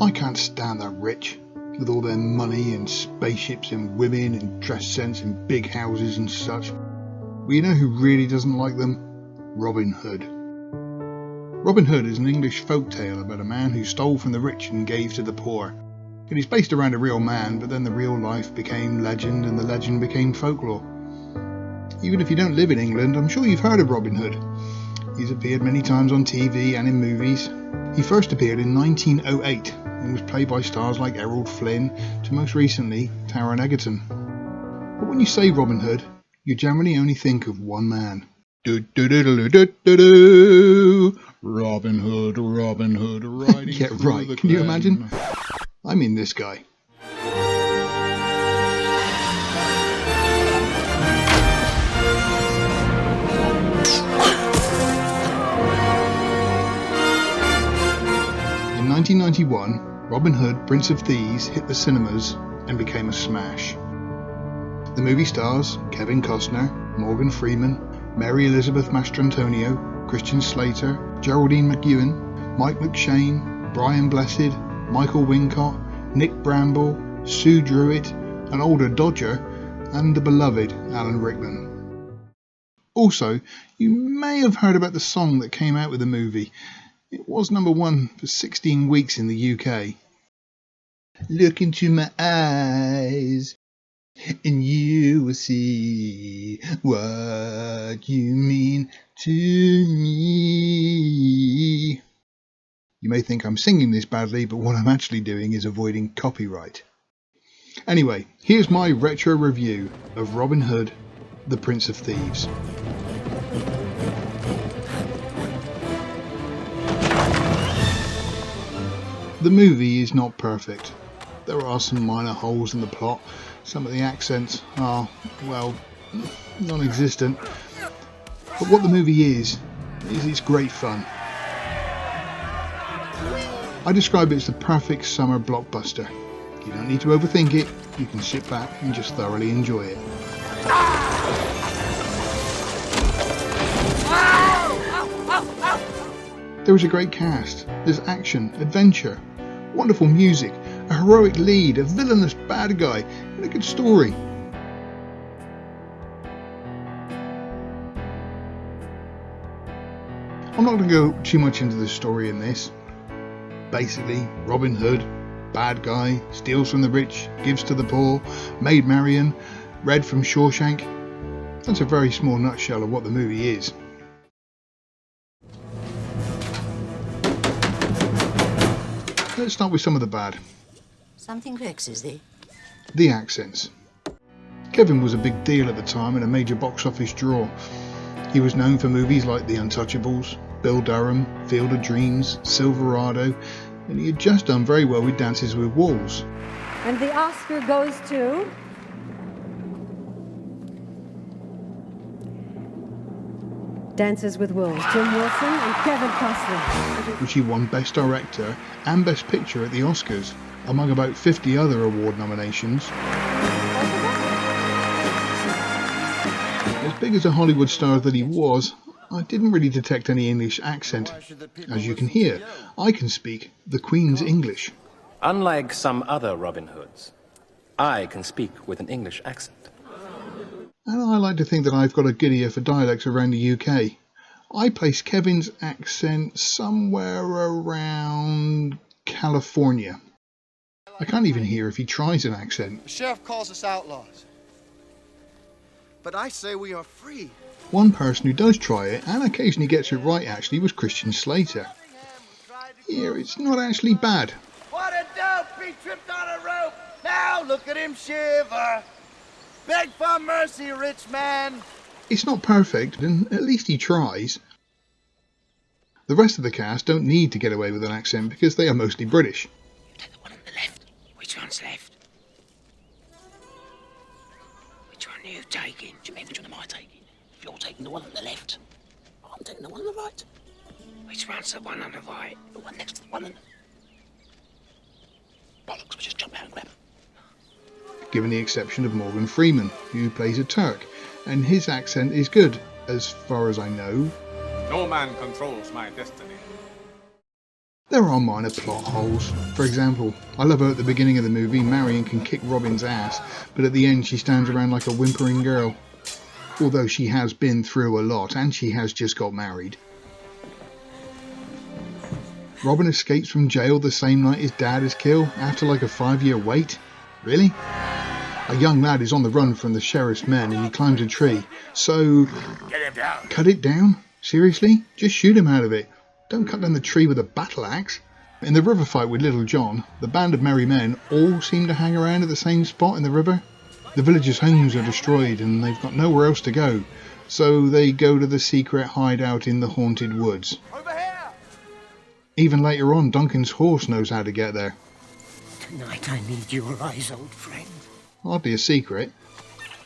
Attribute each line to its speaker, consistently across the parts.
Speaker 1: I can't stand the rich, with all their money and spaceships and women and dress sense and big houses and such. But you know who really doesn't like them? Robin Hood. Robin Hood is an English folk tale about a man who stole from the rich and gave to the poor. It is based around a real man, but then the real life became legend and the legend became folklore. Even if you don't live in England, I'm sure you've heard of Robin Hood. He's appeared many times on TV and in movies. He first appeared in 1908 and was played by stars like Errol Flynn to most recently Taron Egerton. But when you say Robin Hood, you generally only think of one man. Do-do-do-do-do-do-do. Robin Hood, riding yeah, right. Can you imagine? I mean this guy. In 1991, Robin Hood, Prince of Thieves hit the cinemas and became a smash. The movie stars Kevin Costner, Morgan Freeman, Mary Elizabeth Mastrantonio, Christian Slater, Geraldine McEwan, Mike McShane, Brian Blessed, Michael Wincott, Nick Bramble, Sue Drouet, an older Dodger, and the beloved Alan Rickman. Also, you may have heard about the song that came out with the movie. It was #1 for 16 weeks in the UK. Look into my eyes and you will see what you mean to me. You may think I'm singing this badly, but what I'm actually doing is avoiding copyright. Anyway, here's my retro review of Robin Hood, the Prince of Thieves. The movie is not perfect. There are some minor holes in the plot. Some of the accents are, well, non-existent. But what the movie is it's great fun. I describe it as the perfect summer blockbuster. You don't need to overthink it. You can sit back and just thoroughly enjoy it. There is a great cast. There's action, adventure, wonderful music, a heroic lead, a villainous bad guy, and a good story. I'm not going to go too much into the story in this. Basically, Robin Hood, bad guy, steals from the rich, gives to the poor, Maid Marian, Red from Shawshank. That's a very small nutshell of what the movie is. Let's start with some of the bad.
Speaker 2: Something vexes thee?
Speaker 1: The accents. Kevin was a big deal at the time and a major box office draw. He was known for movies like The Untouchables, Bill Durham, Field of Dreams, Silverado, and he had just done very well with Dances with Wolves.
Speaker 3: And the Oscar goes to... Dances with Wolves, Jim Wilson and Kevin Costner.
Speaker 1: Which he won Best Director and Best Picture at the Oscars, among about 50 other award nominations. As big as a Hollywood star that he was, I didn't really detect any English accent. As you can hear, I can speak the Queen's English.
Speaker 4: Unlike some other Robin Hoods, I can speak with an English accent.
Speaker 1: And I like to think that I've got a good ear for dialects around the UK. I place Kevin's accent somewhere around California. I can't even hear if he tries an accent.
Speaker 5: The sheriff calls us outlaws. But I say we are free.
Speaker 1: One person who does try it, and occasionally gets it right actually, was Christian Slater. Here, it's not actually bad.
Speaker 5: What a dope! He tripped on a rope! Now look at him shiver! Beg for mercy, rich man!
Speaker 1: It's not perfect, and at least he tries. The rest of the cast don't need to get away with an accent because they are mostly British.
Speaker 2: Take the one on the left. Which one's left? Which one are you taking? Do you mean which one am I taking? You're taking the one on the left. I'm taking the one on the right. Which one's the one on the right? The one next to the one on the... Bollocks, we just jump out and grab him.
Speaker 1: Given the exception of Morgan Freeman, who plays a Turk, and his accent is good, as far as I know.
Speaker 6: No man controls my destiny.
Speaker 1: There are minor plot holes. For example, I love how at the beginning of the movie Marion can kick Robin's ass, but at the end she stands around like a whimpering girl. Although she has been through a lot and she has just got married. Robin escapes from jail the same night his dad is killed after like a 5-year wait? Really? A young lad is on the run from the sheriff's men and he climbs a tree. So,
Speaker 5: Get him down.
Speaker 1: cut it down? Seriously? Just shoot him out of it. Don't cut down the tree with a battle axe. In the river fight with Little John, the band of merry men all seem to hang around at the same spot in the river. The villagers' homes are destroyed and they've got nowhere else to go, so they go to the secret hideout in the haunted woods.
Speaker 5: Over here.
Speaker 1: Even later on, Duncan's horse knows how to get there.
Speaker 2: Tonight I need your eyes, old friend.
Speaker 1: Hardly a secret.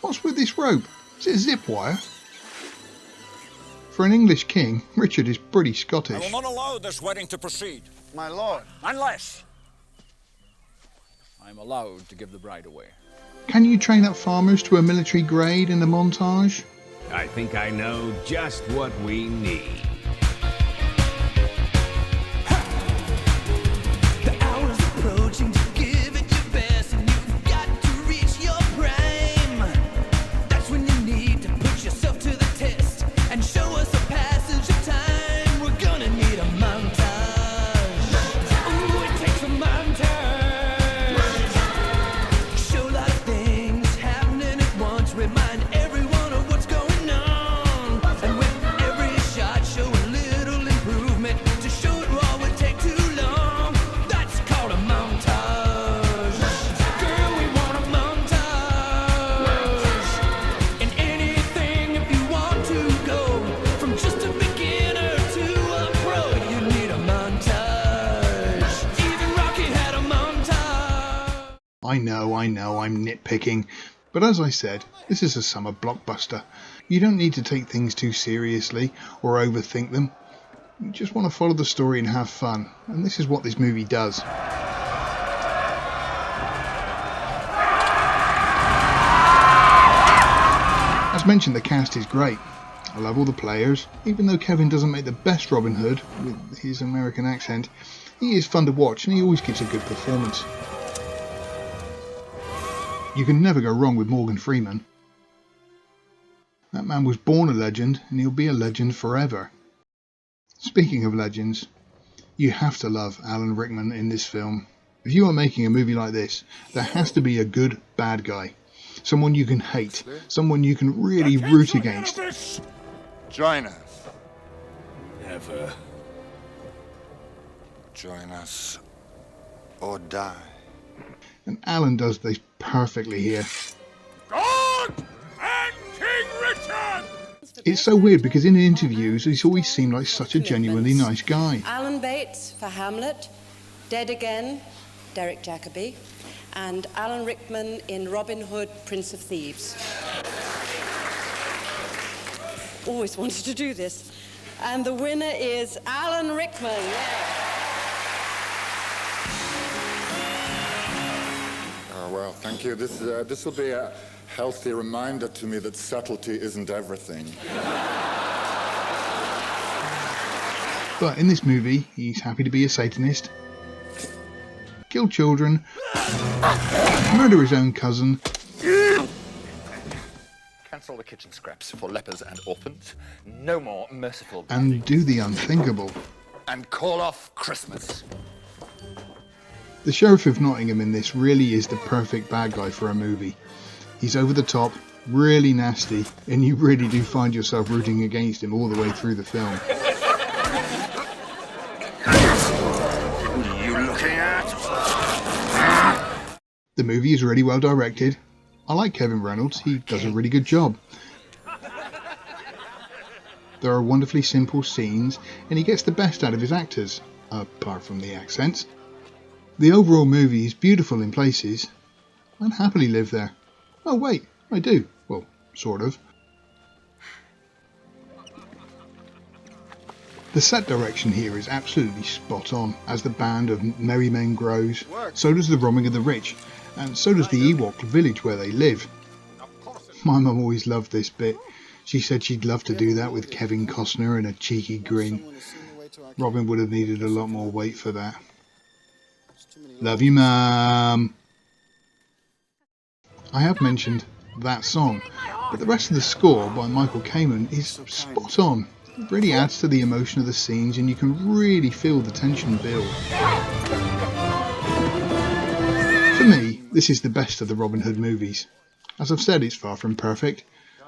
Speaker 1: What's with this rope? Is it zip wire? For an English king, Richard is pretty
Speaker 6: I
Speaker 1: Scottish.
Speaker 6: will not allow this wedding to proceed.
Speaker 5: My lord.
Speaker 6: Unless I am allowed to give the bride away.
Speaker 1: Can you train up farmers to a military grade in the montage?
Speaker 7: I think I know just what we need.
Speaker 8: The hour's approaching to give it your best, and you've got to reach your prime. That's when you need to put yourself to the test and show us a passage of time. We're gonna need a montage. Ooh, it takes a montage. Show a lot of things happening at once. Remind everyone of what's going on. And with every shot, show a little improvement. To show it raw would take too long. That's called a montage. Girl, we want a montage. In anything, if you want to go from just a beginner to a pro, you need a montage. Even Rocky had a montage.
Speaker 1: I know, I'm nitpicking. But as I said, this is a summer blockbuster. You don't need to take things too seriously or overthink them. You just want to follow the story and have fun. And this is what this movie does. As mentioned, the cast is great. I love all the players. Even though Kevin doesn't make the best Robin Hood with his American accent, he is fun to watch and he always gives a good performance. You can never go wrong with Morgan Freeman. That man was born a legend and he'll be a legend forever. Speaking of legends, you have to love Alan Rickman in this film. If you are making a movie like this, there has to be a good bad guy. Someone you can hate, someone you can really root against.
Speaker 5: Join us.
Speaker 6: Never.
Speaker 5: Join us or die.
Speaker 1: And Alan does this perfectly here.
Speaker 6: God and King Richard!
Speaker 1: It's so weird because in interviews he's always seemed like such a genuinely nice guy.
Speaker 9: Alan Bates for Hamlet, Dead Again, Derek Jacobi, and Alan Rickman in Robin Hood, Prince of Thieves. Always wanted to do this. And the winner is Alan Rickman. Yeah.
Speaker 10: Well, thank you. This will be a healthy reminder to me that subtlety isn't everything.
Speaker 1: But in this movie, he's happy to be a Satanist, kill children, murder his own cousin,
Speaker 11: Cancel the kitchen scraps for lepers and orphans. No more merciful.
Speaker 1: and do the unthinkable.
Speaker 11: And call off Christmas.
Speaker 1: The Sheriff of Nottingham in this really is the perfect bad guy for a movie. He's over the top, really nasty, and you really do find yourself rooting against him all the way through the film.
Speaker 5: What are you looking at?
Speaker 1: The movie is really well directed. I like Kevin Reynolds, he does a really good job. There are wonderfully simple scenes, and he gets the best out of his actors, apart from the accents. The overall movie is beautiful in places. I'd happily live there. Oh wait, I do. Well, sort of. The set direction here is absolutely spot on. As the band of merry men grows, so does the roaming of the rich, and so does the Ewok village where they live. My mum always loved this bit. She said she'd love to do that with Kevin Costner and a cheeky grin. Robin would have needed a lot more weight for that. Love you, Mum. I have mentioned that song, but the rest of the score by Michael Kamen is spot on. It really adds to the emotion of the scenes and you can really feel the tension build. For me, this is the best of the Robin Hood movies. As I've said, it's far from perfect,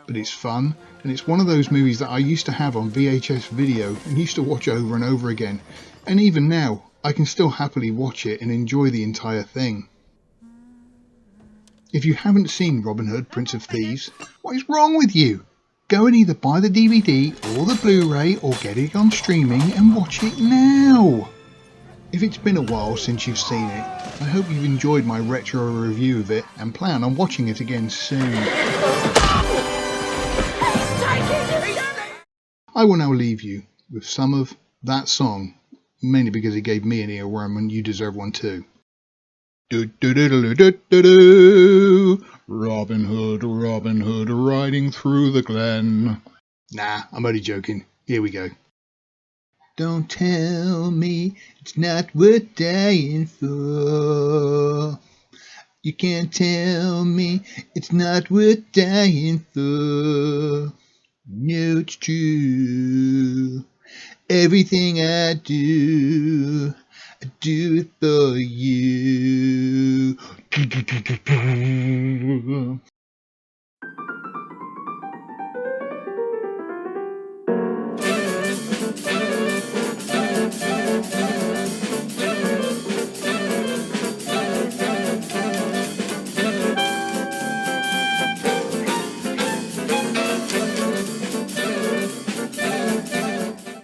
Speaker 1: but it's fun, and it's one of those movies that I used to have on VHS video and used to watch over and over again, and even now, I can still happily watch it and enjoy the entire thing. If you haven't seen Robin Hood, Prince of Thieves, what is wrong with you? Go and either buy the DVD or the Blu-ray or get it on streaming and watch it now! If it's been a while since you've seen it, I hope you've enjoyed my retro review of it and plan on watching it again soon. I will now leave you with some of that song, mainly because it gave me an earworm and you deserve one too. Robin Hood, riding through the glen. Nah, I'm only joking. Here we go. Don't tell me it's not worth dying for. You can't tell me it's not worth dying for. No, it's true. Everything I do it for you.